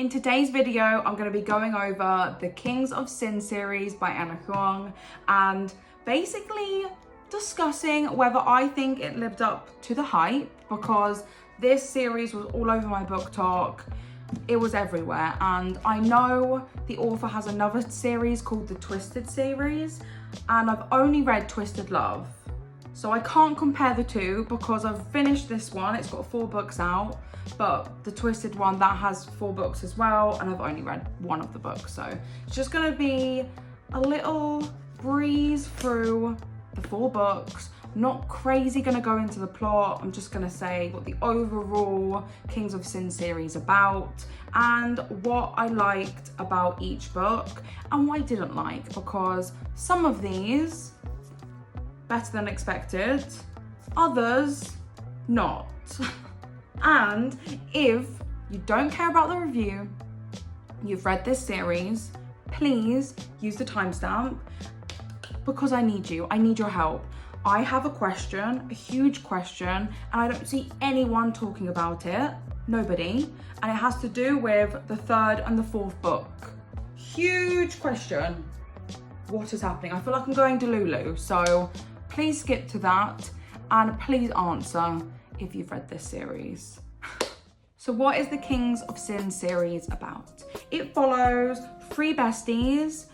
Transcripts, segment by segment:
in today's video, I'm going to be going over the Kings of Sin series by Ana Huang and basically discussing whether I think it lived up to the hype, because this series was all over my book talk. It was everywhere, and I know the author has another series called the Twisted series, and I've only read Twisted Love. So I can't compare the two because I've finished this one. It's got 4 books out, but the Twisted one, that has 4 books as well, and I've only read one of the books. So it's just gonna be a little breeze through the 4 books. Not crazy gonna go into the plot. I'm just gonna say what the overall Kings of Sin series about and what I liked about each book and what I didn't like, because some of these better than expected, others not. And if you don't care about the review, you've read this series, please use the timestamp, because I need you, I need your help. I have a question, a huge question, and I don't see anyone talking about it, nobody, and it has to do with the 3rd and the 4th book. Huge question. What is happening? I feel like I'm going to Lulu, so please skip to that and please answer if you've read this series. So what is the Kings of Sin series about? It follows 3 besties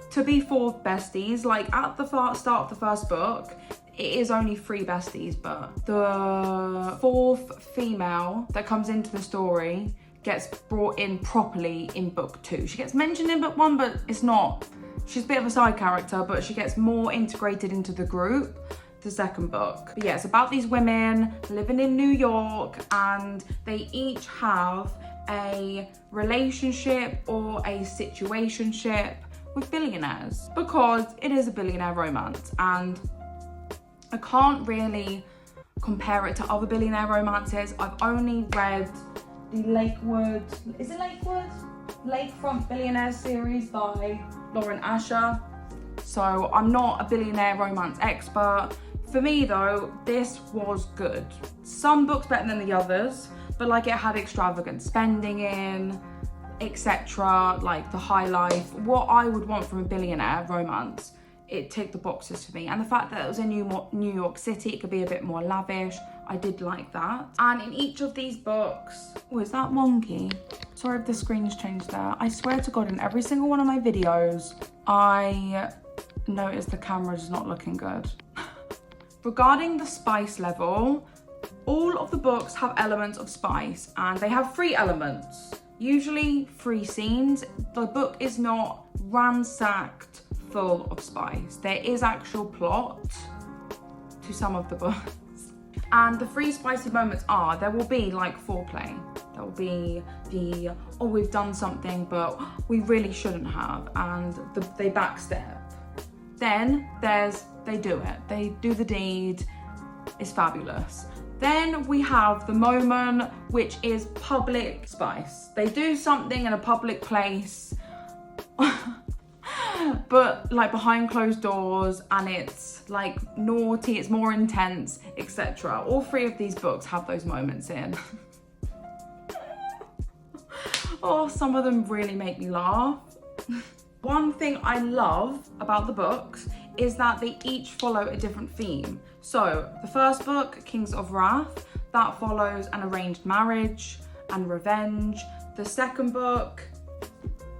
to be 4 besties. Like at the start of the 1st book, it is only 3 besties, but the 4th female that comes into the story gets brought in properly in book 2. She gets mentioned in book 1, but it's not. She's a bit of a side character, but she gets more integrated into the group the 2nd book. But yeah, it's about these women living in New York, and they each have a relationship or a situationship with billionaires, because it is a billionaire romance, and I can't really compare it to other billionaire romances. I've only read the Lakewood, is it Lakewood? Lakefront Billionaire series by Lauren Asher. So I'm not a billionaire romance expert. For me though, this was good. Some books better than the others, but like it had extravagant spending in, etc. Like the high life, what I would want from a billionaire romance. It ticked the boxes for me. And the fact that it was in New York City, it could be a bit more lavish. I did like that. And in each of these books, oh, is that wonky? Sorry if the screen's changed there. I swear to God, in every single one of my videos, I noticed the camera's not looking good. Regarding the spice level, all of the books have elements of spice, and they have 3 elements. Usually 3 scenes. The book is not ransacked full of spice. There is actual plot to some of the books. And the 3 spicy moments are, there will be like foreplay. There will be the, oh, we've done something, but we really shouldn't have. And they backstep. Then there's, they do it. They do the deed. It's fabulous. Then we have the moment, which is public spice. They do something in a public place, but like behind closed doors, and it's like naughty, it's more intense, etc. All 3 of these books have those moments in. Oh, some of them really make me laugh. One thing I love about the books is that they each follow a different theme. So the 1st book, Kings of Wrath, that follows an arranged marriage and revenge. The 2nd book,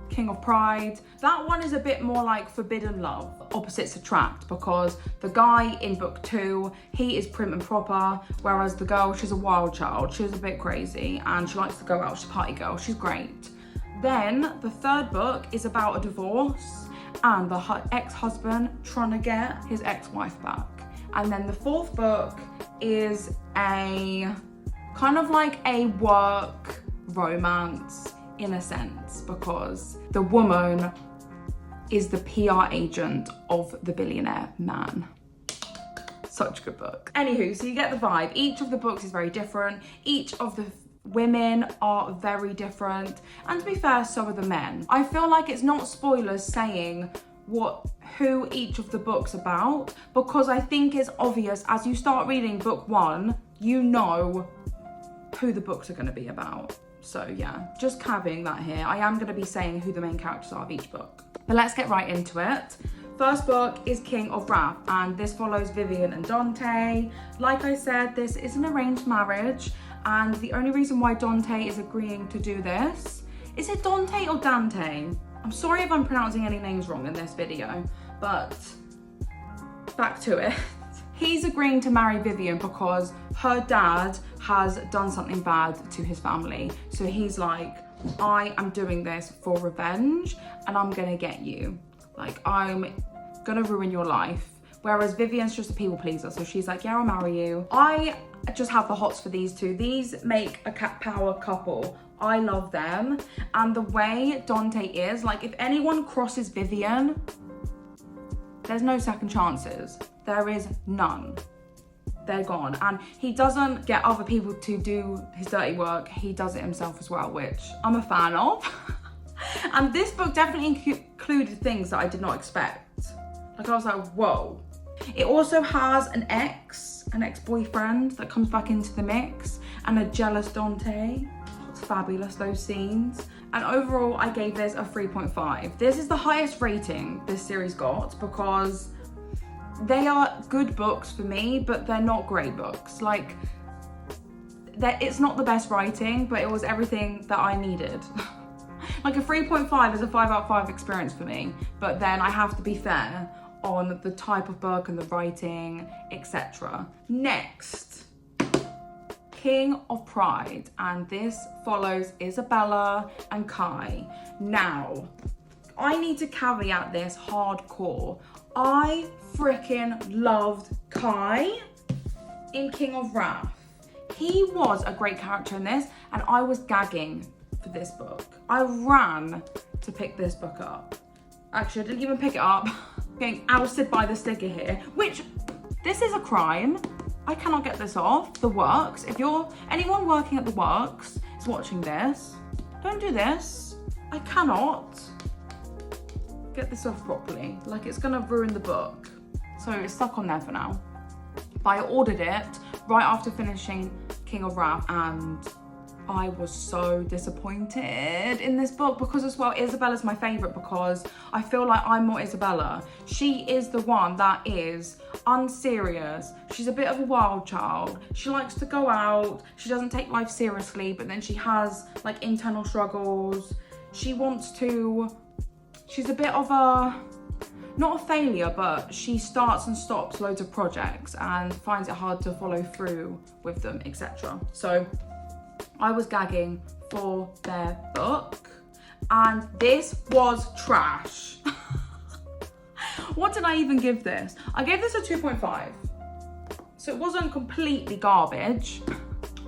King of Pride, that one is a bit more like forbidden love, opposites attract, because the guy in book 2, he is prim and proper, whereas the girl, she's a wild child, she's a bit crazy, and she likes to go out, she's a party girl, she's great. Then the 3rd book is about a divorce and the ex-husband trying to get his ex-wife back. And then the 4th book is a kind of like a work romance in a sense, because the woman is the PR agent of the billionaire man. Such a good book. Anywho, so you get the vibe. Each of the books is very different. Each of the women are very different. And to be fair, so are the men. I feel like it's not spoilers saying who each of the books about, because I think it's obvious as you start reading book 1, you know who the books are going to be about. So yeah, just caveating that here. I am going to be saying who the main characters are of each book. But let's get right into it. First book is King of Wrath, and this follows Vivian and Dante. Like I said, this is an arranged marriage, and the only reason why Dante is agreeing to do this, is it Dante or Dante? I'm sorry if I'm pronouncing any names wrong in this video, but back to it. He's agreeing to marry Vivian because her dad has done something bad to his family. So he's like, I am doing this for revenge and I'm gonna get you. Like, I'm gonna ruin your life. Whereas Vivian's just a people pleaser. So she's like, yeah, I'll marry you. I just have the hots for these two. These make a cat power couple. I love them. And the way Dante is, like, if anyone crosses Vivian, there's no second chances. There is none. They're gone. And he doesn't get other people to do his dirty work. He does it himself as well, which I'm a fan of. And this book definitely included things that I did not expect. Like, I was like, whoa. It also has an ex-boyfriend that comes back into the mix, and a jealous Dante. It's fabulous, those scenes. And overall, I gave this a 3.5. This is the highest rating this series got because they are good books for me, but they're not great books. Like, it's not the best writing, but it was everything that I needed. Like, a 3.5 is a 5 out of 5 experience for me, but then I have to be fair on the type of book and the writing, etc. Next, King of Pride, and this follows Isabella and Kai. Now, I need to caveat this hardcore. I freaking loved Kai in King of Wrath. He was a great character in this, and I was gagging for this book. I ran to pick this book up. Actually, I didn't even pick it up. Getting ousted by the sticker here, which, this is a crime. I cannot get this off the works. If anyone working at the works is watching this, don't do this. I cannot get this off properly. Like, it's gonna ruin the book. So it's stuck on there for now. But I ordered it right after finishing King of Wrath, and I was so disappointed in this book because, as well, Isabella's my favorite because I feel like I'm more Isabella. She is the one that is unserious. She's a bit of a wild child. She likes to go out. She doesn't take life seriously, but then she has like internal struggles. She's a bit of not a failure, but she starts and stops loads of projects and finds it hard to follow through with them, etc. So I was gagging for their book, and this was trash. What did I even give this? I gave this a 2.5. So it wasn't completely garbage.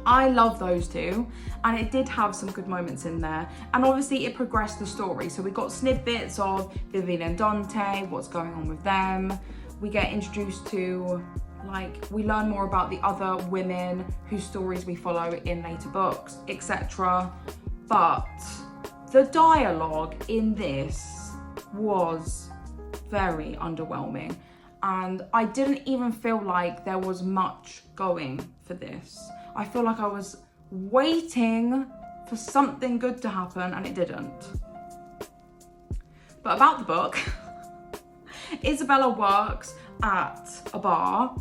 I love those two, and it did have some good moments in there. And obviously it progressed the story. So we got snippets of Vivian and Dante, what's going on with them. We get introduced to, like, we learn more about the other women whose stories we follow in later books, etc. But the dialogue in this was very underwhelming, and I didn't even feel like there was much going for this. I feel like I was waiting for something good to happen, and it didn't. But about the book, Isabella works at a bar,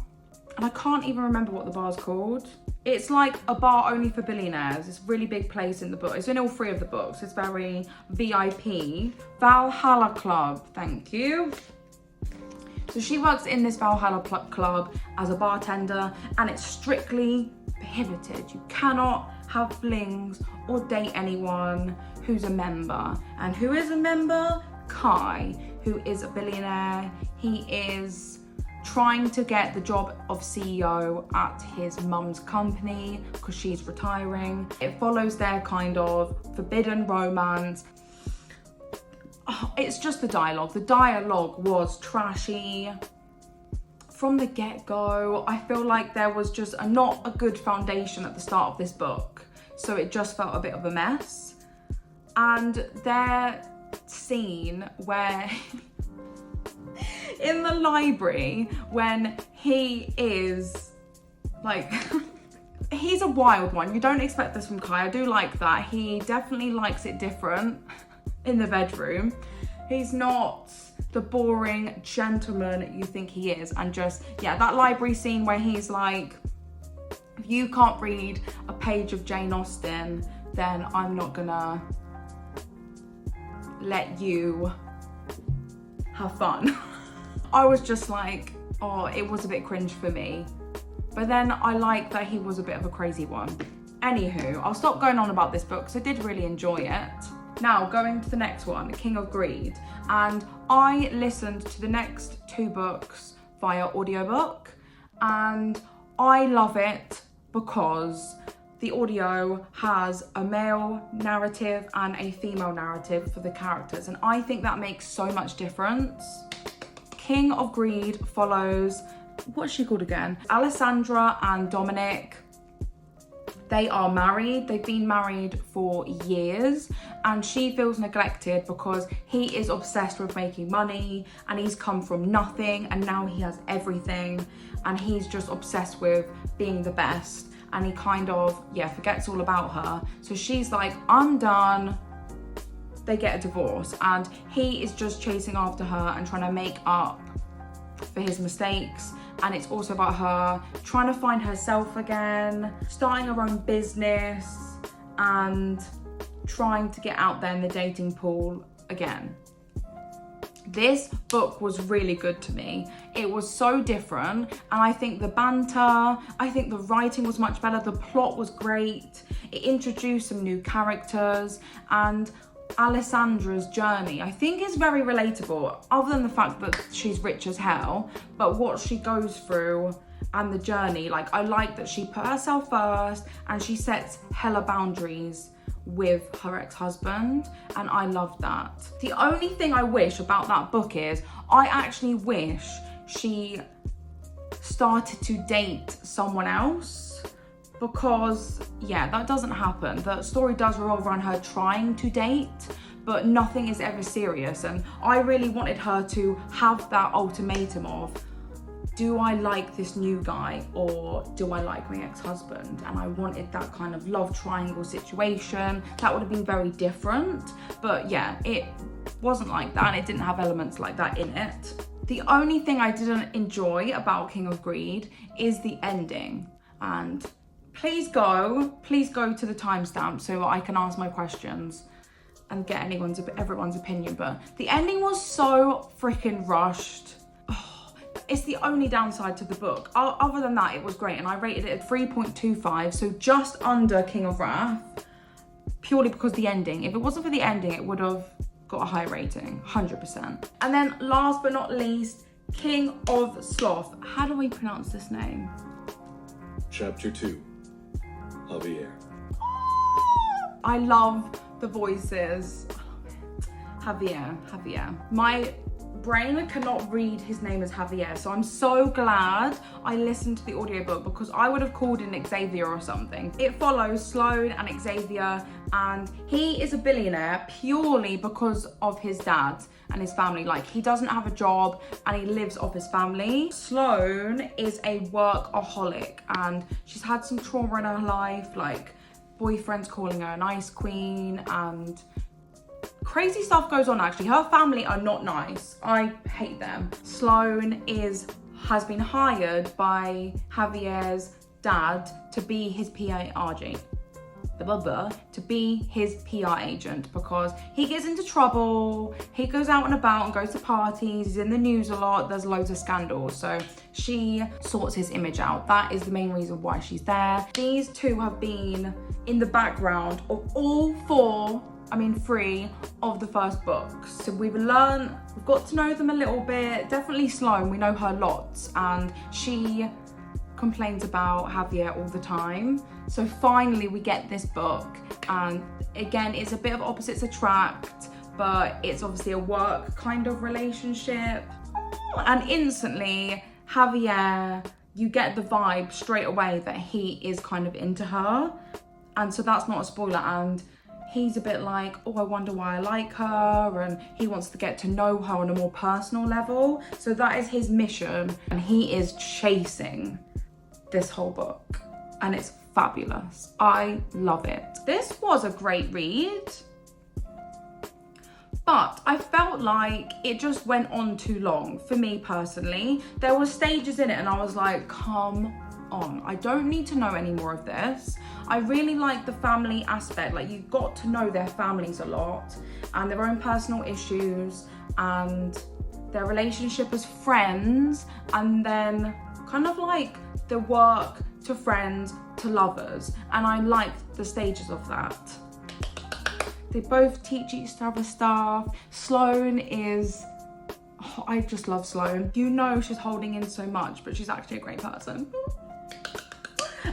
and I can't even remember what the bar's called. It's like a bar only for billionaires. It's a really big place in the book. It's in all 3 of the books. It's very VIP. Valhalla Club, thank you. So she works in this Valhalla Club as a bartender, and it's strictly prohibited. You cannot have flings or date anyone who's a member. And who is a member? Kai, who is a billionaire. He is trying to get the job of CEO at his mum's company because she's retiring. It follows their kind of forbidden romance. Oh, it's just the dialogue. The dialogue was trashy from the get-go. I feel like there was just not a good foundation at the start of this book, so it just felt a bit of a mess. And their scene where in the library, when he is like he's a wild one. You don't expect this from Kai. I do like that. He definitely likes it different in the bedroom. He's not the boring gentleman you think he is. And just, yeah, that library scene where he's like, if you can't read a page of Jane Austen, then I'm not gonna let you have fun. I was just like, oh, it was a bit cringe for me. But then I like that he was a bit of a crazy one. Anywho, I'll stop going on about this book because I did really enjoy it. Now, going to the next one, King of Greed. And I listened to the next 2 books via audiobook. And I love it because the audio has a male narrative and a female narrative for the characters. And I think that makes so much difference. King of Greed follows, what's she called again? Alessandra and Dominic. They are married. They've been married for years and she feels neglected because he is obsessed with making money and he's come from nothing and now he has everything and he's just obsessed with being the best and he kind of, yeah, forgets all about her. So she's like, I'm done. They get a divorce and he is just chasing after her and trying to make up for his mistakes. And it's also about her trying to find herself again, starting her own business and trying to get out there in the dating pool again. This book was really good to me. It was so different and I think the banter, I think the writing was much better. The plot was great. It introduced some new characters and Alessandra's journey I think is very relatable, other than the fact that she's rich as hell, but what she goes through and the journey, like I like that she put herself first and she sets hella boundaries with her ex-husband and I love that. The only thing I wish about that book is I actually wish she started to date someone else, because yeah, that doesn't happen. The story does revolve around her trying to date, but nothing is ever serious. And I really wanted her to have that ultimatum of, do I like this new guy or do I like my ex-husband? And I wanted that kind of love triangle situation. That would have been very different. But yeah, it wasn't like that and it didn't have elements like that in it. The only thing I didn't enjoy about King of Greed is the ending. And please go to the timestamp so I can ask my questions and get everyone's opinion. But the ending was so freaking rushed. Oh, it's the only downside to the book. Other than that, it was great. And I rated it at 3.25, so just under King of Wrath, purely because the ending. If it wasn't for the ending, it would have got a high rating, 100%. And then last but not least, King of Sloth. How do we pronounce this name? Chapter 2. Xavier. I love the voices. Javier. My brain cannot read his name as Javier, so I'm so glad I listened to the audiobook because I would have called in Xavier or something. It follows Sloane and Xavier and he is a billionaire purely because of his dad and his family. Like, he doesn't have a job and he lives off his family. Sloane is a workaholic and she's had some trauma in her life, like boyfriends calling her an ice queen and crazy stuff goes on. Actually, her family are not nice. I hate them. Sloane has been hired by Javier's dad to be his PA RG. To be his PR agent because he gets into trouble, he goes out and about and goes to parties, he's in the news a lot, there's loads of scandals, so she sorts his image out. That is the main reason why she's there. These two have been in the background of all three of the first books. So we've got to know them a little bit. Definitely Sloane, we know her lots and she complains about Javier all the time. So finally we get this book and again it's a bit of opposites attract, but it's obviously a work kind of relationship. And instantly Javier, you get the vibe straight away that he is kind of into her, and so that's not a spoiler. And he's a bit like, oh, I wonder why I like her, and he wants to get to know her on a more personal level. So that is his mission and he is chasing this whole book. and it's fabulous. I love it. This was a great read, but I felt like it just went on too long for me personally. There were stages in it and I was like, come on, I don't need to know any more of this. I really like the family aspect. Like, you got to know their families a lot and their own personal issues and their relationship as friends, and then kind of like the work to friends to lovers, and I liked the stages of that. They both teach each other stuff. Sloane is, oh, I just love Sloane. You know she's holding in so much, but she's actually a great person.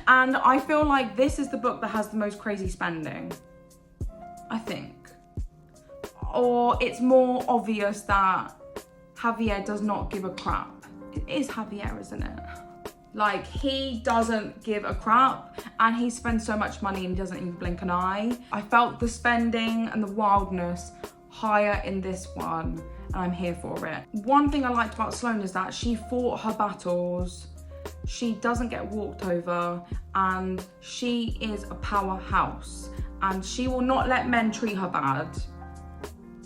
And I feel like this is the book that has the most crazy spending, I think. Or it's more obvious that Xavier does not give a crap. It is Xavier, isn't it? Like, he doesn't give a crap and he spends so much money and he doesn't even blink an eye. I felt the spending and the wildness higher in this one, and I'm here for it. One thing I liked about Sloane is that she fought her battles. She doesn't get walked over, and she is a powerhouse, and she will not let men treat her bad.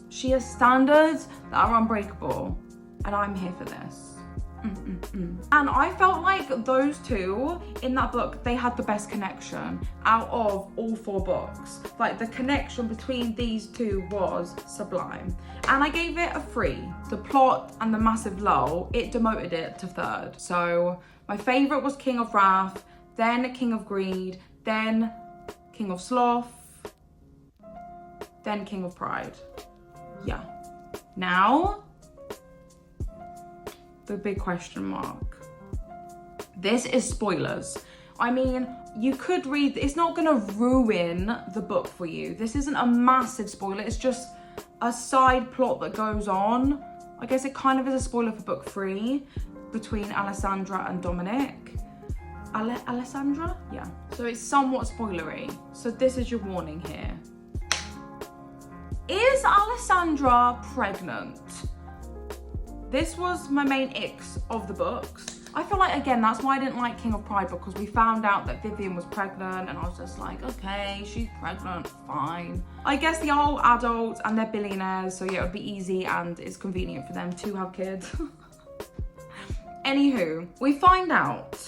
She has standards that are unbreakable, and I'm here for this. And I felt like those two in that book, they had the best connection out of all 4 books. Like, the connection between these two was sublime. And I gave it a 3. The plot and the massive lull, it demoted it to 3rd. So my favourite was King of Wrath, then King of Greed, then King of Sloth, then King of Pride. Yeah. Now, the big question mark. This is spoilers. I mean, you could read, it's not gonna ruin the book for you. This isn't a massive spoiler, it's just a side plot that goes on. I guess it kind of is a spoiler for book 3 between Alessandra and Dominic. Alessandra? Yeah. So it's somewhat spoilery. So this is your warning here. Is Alessandra pregnant? This was my main icks of the books. I feel like, again, that's why I didn't like King of Pride, because we found out that Vivian was pregnant and I was just like, okay, she's pregnant, fine. I guess they're all adults and they're billionaires, so yeah, it would be easy and it's convenient for them to have kids. Anywho, we find out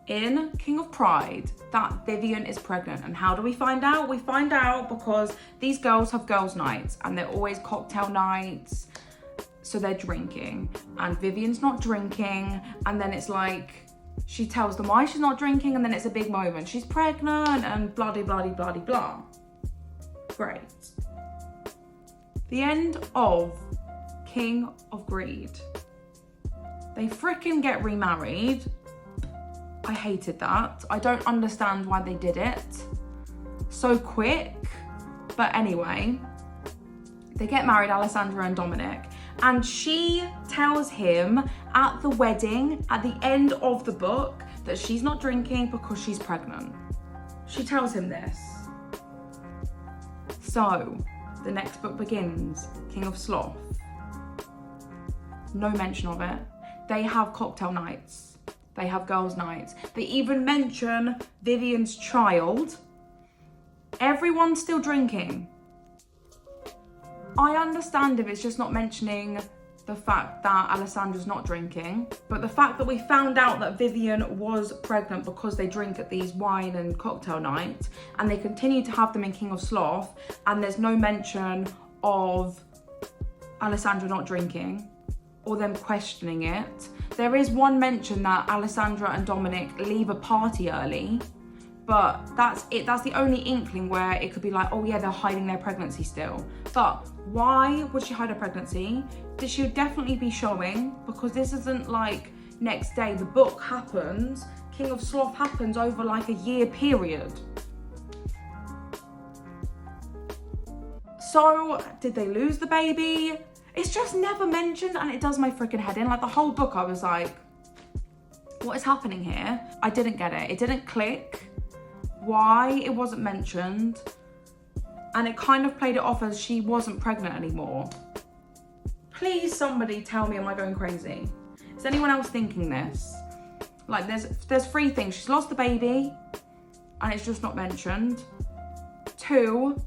in King of Pride that Vivian is pregnant. And how do we find out? We find out because these girls have girls' nights and they're always cocktail nights. So they're drinking and Vivian's not drinking, and then it's like she tells them why she's not drinking, and then it's a big moment. She's pregnant and blah de blah de blah de blah. Great. The end of King of Greed. They freaking get remarried. I hated that. I don't understand why they did it so quick. But anyway, they get married, Alessandra and Dominic. And she tells him at the wedding, at the end of the book, that she's not drinking because she's pregnant. She tells him this. So, the next book begins, King of Sloth. No mention of it. They have cocktail nights. They have girls' nights. They even mention Vivian's child. Everyone's still drinking. I understand if it's just not mentioning the fact that Alessandra's not drinking, but the fact that we found out that Vivian was pregnant because they drink at these wine and cocktail nights, and they continue to have them in King of Sloth, and there's no mention of Alessandra not drinking or them questioning it. There is one mention that Alessandra and Dominic leave a party early, but that's it. That's the only inkling where it could be like, oh yeah, they're hiding their pregnancy still. But why would she hide her pregnancy? This should definitely be showing, because this isn't like next day. The book happens, King of Sloth happens over like a year period. So did they lose the baby? It's just never mentioned, and it does my freaking head in. Like, the whole book I was like, what is happening here? I didn't get it. It didn't click why it wasn't mentioned, and it kind of played it off as she wasn't pregnant anymore. Please somebody tell me, am I going crazy? Is anyone else thinking this? Like there's 3 things. She's lost the baby and it's just not mentioned. 2,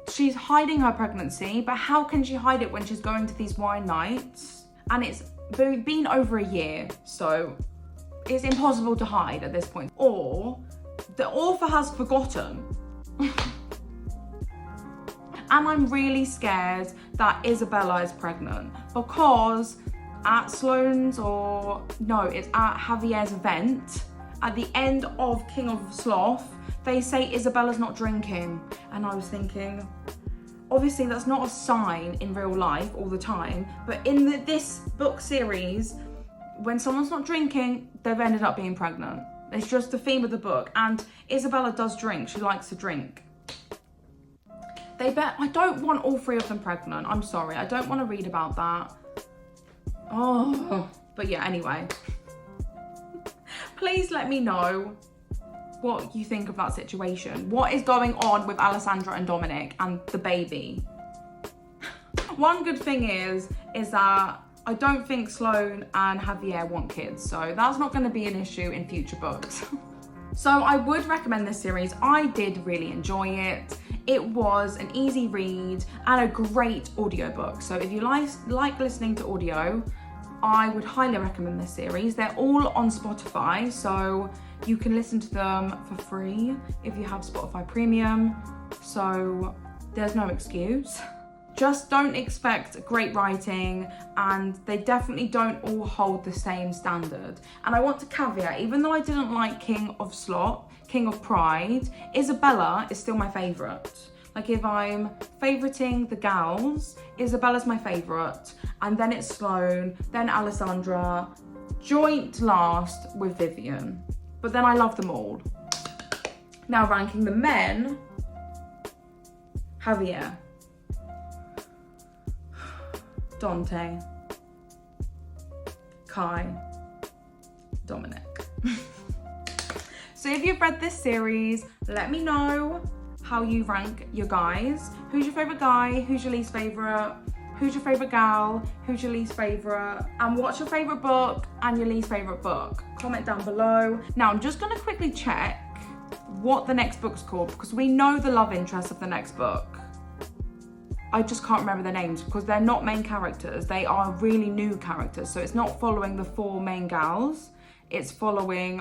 she's hiding her pregnancy, but how can she hide it when she's going to these wine nights? And it's been over a year, so it's impossible to hide at this point. Or the author has forgotten. And I'm really scared that Isabella is pregnant because at Sloane's, it's at Javier's event, at the end of King of Sloth, they say Isabella's not drinking. And I was thinking, obviously that's not a sign in real life all the time, but in this book series, when someone's not drinking, they've ended up being pregnant. It's just the theme of the book. And Isabella does drink, she likes to drink. I don't want all 3 of them pregnant. I'm sorry, I don't want to read about that. Oh, but yeah, anyway. Please let me know what you think of that situation. What is going on with Alessandra and Dominic and the baby? One good thing is that I don't think Sloane and Javier want kids, so that's not going to be an issue in future books. So I would recommend this series. I did really enjoy it. It was an easy read and a great audiobook. So if you like listening to audio, I would highly recommend this series. They're all on Spotify, so you can listen to them for free if you have Spotify Premium. So there's no excuse. Just don't expect great writing, and they definitely don't all hold the same standard. And I want to caveat, even though I didn't like King of Sloth, King of Pride, Isabella is still my favourite. Like if I'm favoriting the gals, Isabella's my favourite, and then it's Sloane, then Alessandra, joint last with Vivian. But then I love them all. Now ranking the men, Javier, Dante, Kai, Dominic. So if you've read this series, let me know how you rank your guys. Who's your favourite guy? Who's your least favourite? Who's your favourite gal? Who's your least favourite? And what's your favourite book and your least favourite book? Comment down below. Now I'm just gonna quickly check what the next book's called, because we know the love interest of the next book. I just can't remember their names because they're not main characters. They are really new characters. So it's not following the 4 main gals. It's following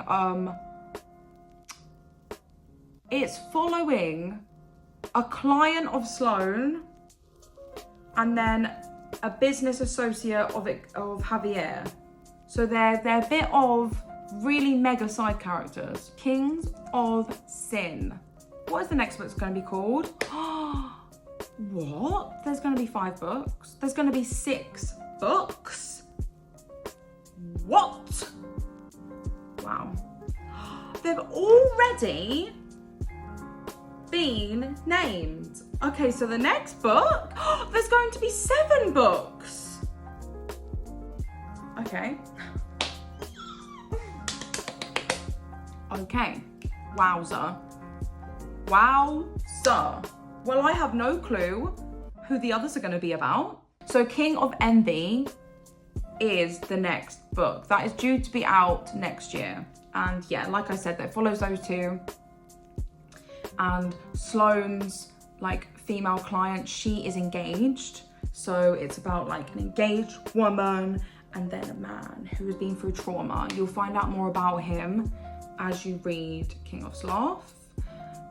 a client of Sloane and then a business associate of Javier. So they're a bit of really mega side characters. Kings of Sin. What is the next book's going to be called? What? There's going to be 5 books. There's going to be 6 books. What? Wow. They've already been named. Okay, so the next book, there's going to be 7 books. Okay. Okay. Wowza. Wowza. Well, I have no clue who the others are going to be about. So King of Envy is the next book. That is due to be out next year. And yeah, like I said, that follows those 2. And Sloane's like female client, she is engaged. So it's about like an engaged woman and then a man who has been through trauma. You'll find out more about him as you read King of Sloth.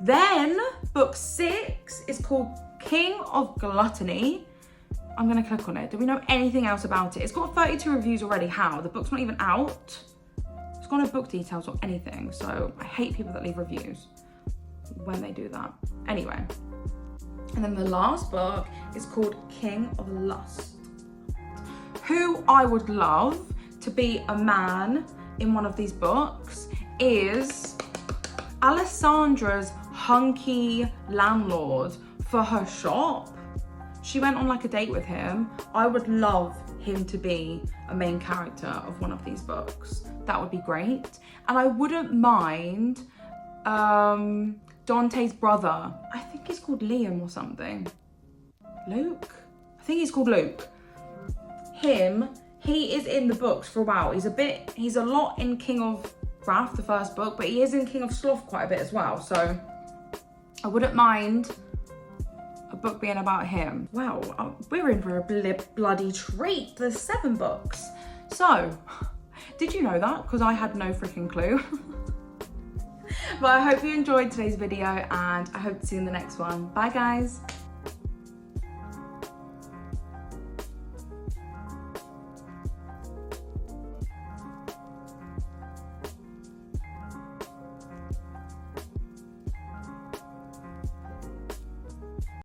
Then book 6 is called King of Gluttony. I'm gonna click on it. Do we know anything else about it? It's got 32 reviews already. How? The book's not even out. It's got no book details or anything. So I hate people that leave reviews when they do that. Anyway. And then the last book is called King of Lust. Who I would love to be a man in one of these books is Alessandra's hunky landlord for her shop. She went on like a date with him. I would love him to be a main character of one of these books. That would be great. And I wouldn't mind Dante's brother. I think he's called Liam or something. Luke? I think he's called Luke. He is in the books for a while. He's a lot in King of Raph, the first book, but he is in King of Sloth quite a bit as well. So I wouldn't mind a book being about him. Wow, we're in for a bloody treat. There's 7 books. So, did you know that? Because I had no freaking clue. But I hope you enjoyed today's video and I hope to see you in the next one. Bye guys.